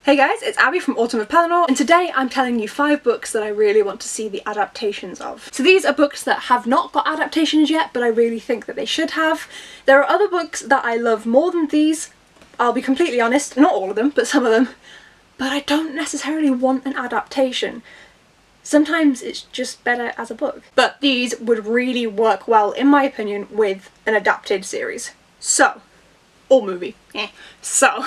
Hey guys, it's Abby from Autumn of Pelennor, and today I'm telling you 5 books that I really want to see the adaptations of. So these are books that have not got adaptations yet, but I really think that they should have. There are other books that I love more than these, I'll be completely honest, not all of them, but some of them, but I don't necessarily want an adaptation. Sometimes it's just better as a book. But these would really work well, in my opinion, with an adapted series. So, or movie. So,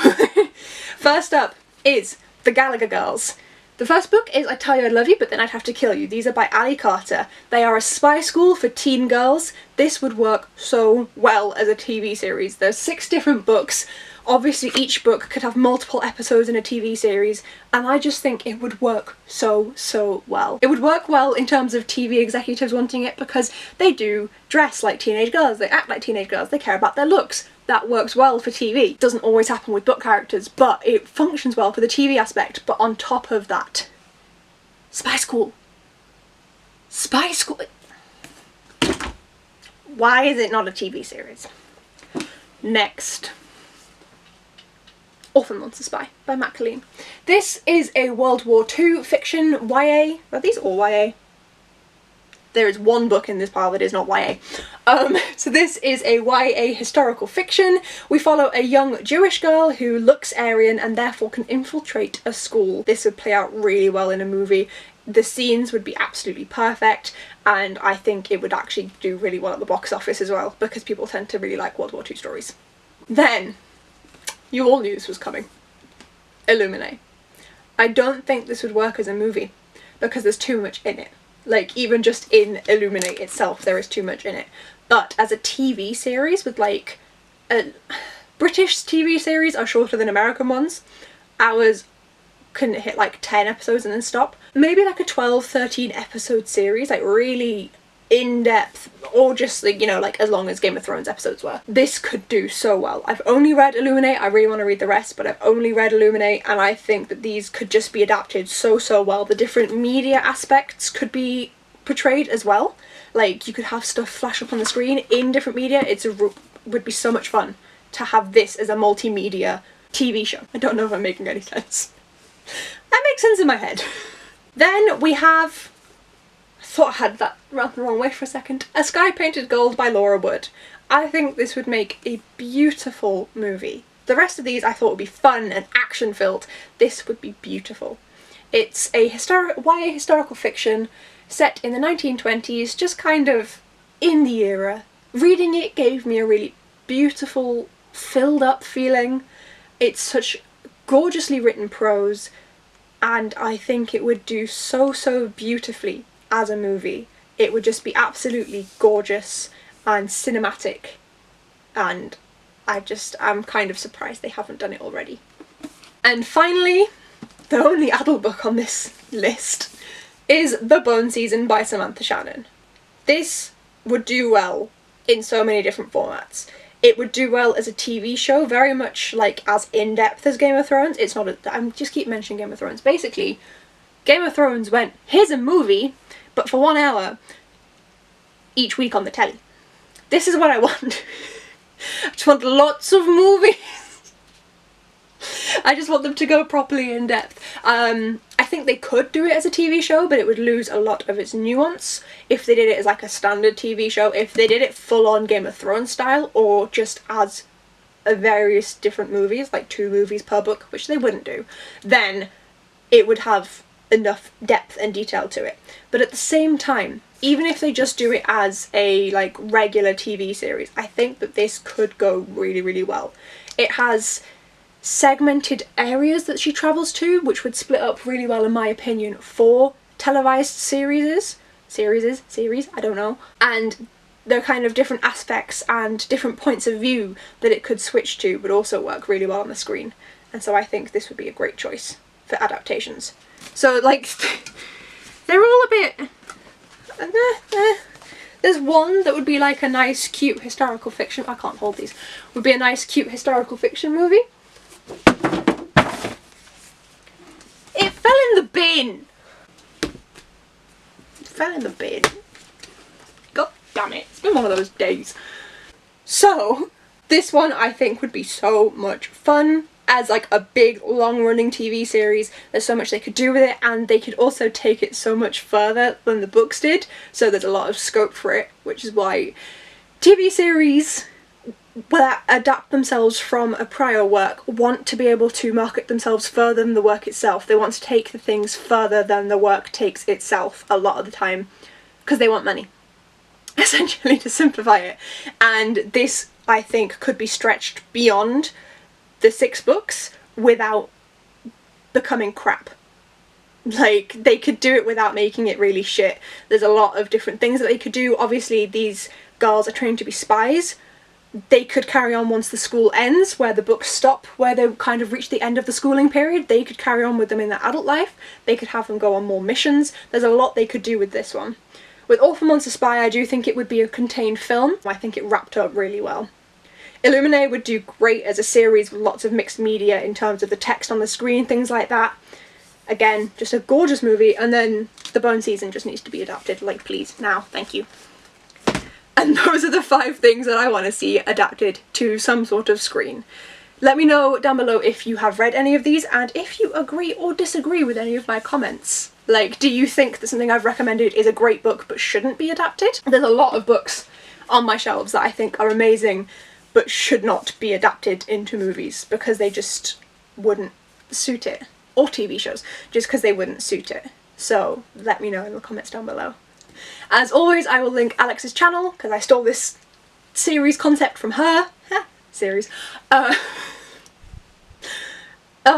first up is The Gallagher Girls. The first book is I Tell You I Love You, But Then I'd Have to Kill You. These are by Ali Carter. They are a spy school for teen girls. This would work so well as a TV series. There's 6 different books. Obviously each book could have multiple episodes in a TV series, and I just think it would work so well. It would work well in terms of TV executives wanting it because they do dress like teenage girls, they act like teenage girls, they care about their looks. That works well for TV. It doesn't always happen with book characters, but it functions well for the TV aspect. But on top of that, spy school. Spy school. Why is it not a TV series? Next. Orphan Monster Spy by Killeen. This is a World War II fiction YA. Are these all YA? There is one book in this pile that is not YA. So this is a YA historical fiction. We follow a young Jewish girl who looks Aryan and therefore can infiltrate a school. This would play out really well in a movie. The scenes would be absolutely perfect, and I think it would actually do really well at the box office as well, because people tend to really like World War II stories. Then, you all knew this was coming. Illuminae. I don't think this would work as a movie, because there's too much in it. Like, even just in Illuminae itself, there is too much in it. But as a TV series with, like, British TV series are shorter than American ones. Ours can hit, like, 10 episodes and then stop. Maybe, like, a 12, 13 episode series, like, really in-depth, or just, like, you know, like, as long as Game of Thrones episodes were. This could do so well. I've only read Illuminae, I really want to read the rest, but I've only read Illuminae, and I think that these could just be adapted so well. The different media aspects could be portrayed as well. Like, you could have stuff flash up on the screen in different media. Would be so much fun to have this as a multimedia TV show. I don't know if I'm making any sense. That makes sense in my head. Then we have, I thought I had that round the wrong way for a second, A Sky Painted Gold by Laura Wood. I think this would make a beautiful movie. The rest of these I thought would be fun and action-filled. This would be beautiful. It's a YA historical fiction set in the 1920s, just kind of in the era. Reading it gave me a really beautiful, filled up feeling. It's such gorgeously written prose, and I think it would do so beautifully as a movie. It would just be absolutely gorgeous and cinematic, and I'm kind of surprised they haven't done it already. And finally, the only adult book on this list is The Bone Season by Samantha Shannon. This would do well in so many different formats. It would do well as a TV show, very much like as in-depth as Game of Thrones. It's not I just keep mentioning Game of Thrones. Basically, Game of Thrones went, here's a movie, but for 1 hour each week on the telly. This is what I want. I just want lots of movies. I just want them to go properly in depth. I think they could do it as a TV show, but it would lose a lot of its nuance if they did it as like a standard TV show. If they did it full on Game of Thrones style, or just as various different movies, like 2 movies per book, which they wouldn't do, then it would have enough depth and detail to it. But at the same time, even if they just do it as a like regular TV series, I think that this could go really well. It has segmented areas that she travels to, which would split up really well in my opinion for televised series, I don't know, and there are kind of different aspects and different points of view that it could switch to would also work really well on the screen, and so I think this would be a great choice for adaptations. So like, they're all a bit there's one that would be like a nice cute historical fiction, I can't hold these, would be a nice cute historical fiction movie. It fell in the bin! It fell in the bin. God damn it, it's been one of those days. So, this one I think would be so much fun. as like a big long-running TV series, there's so much they could do with it, and they could also take it so much further than the books did, so there's a lot of scope for it, which is why TV series that adapt themselves from a prior work want to be able to market themselves further than the work itself. They want to take the things further than the work takes itself a lot of the time, because they want money, essentially, to simplify it. And this, I think, could be stretched beyond the 6 books without becoming crap. Like, they could do it without making it really shit. There's a lot of different things that they could do. Obviously, these girls are trained to be spies. They could carry on once the school ends, where the books stop, where they kind of reach the end of the schooling period. They could carry on with them in their adult life. They could have them go on more missions. There's a lot they could do with this one. With Orphan Monster Spy, I do think it would be a contained film. I think it wrapped up really well. Illuminae would do great as a series with lots of mixed media in terms of the text on the screen, things like that. Again, just a gorgeous movie, and then The Bone Season just needs to be adapted, like, please, now, thank you. And those are the 5 things that I want to see adapted to some sort of screen. Let me know down below if you have read any of these, and if you agree or disagree with any of my comments. Like, do you think that something I've recommended is a great book but shouldn't be adapted? There's a lot of books on my shelves that I think are amazing but should not be adapted into movies because they just wouldn't suit it. Or TV shows, just because they wouldn't suit it. So let me know in the comments down below. As always, I will link Alex's channel, because I stole this series concept from her. Series. Oh,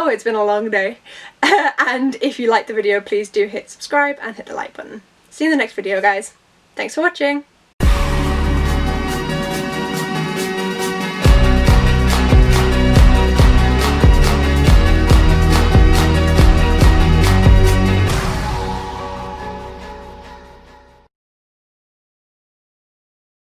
it's been a long day. And if you liked the video, please do hit subscribe and hit the like button. See you in the next video, guys. Thanks for watching.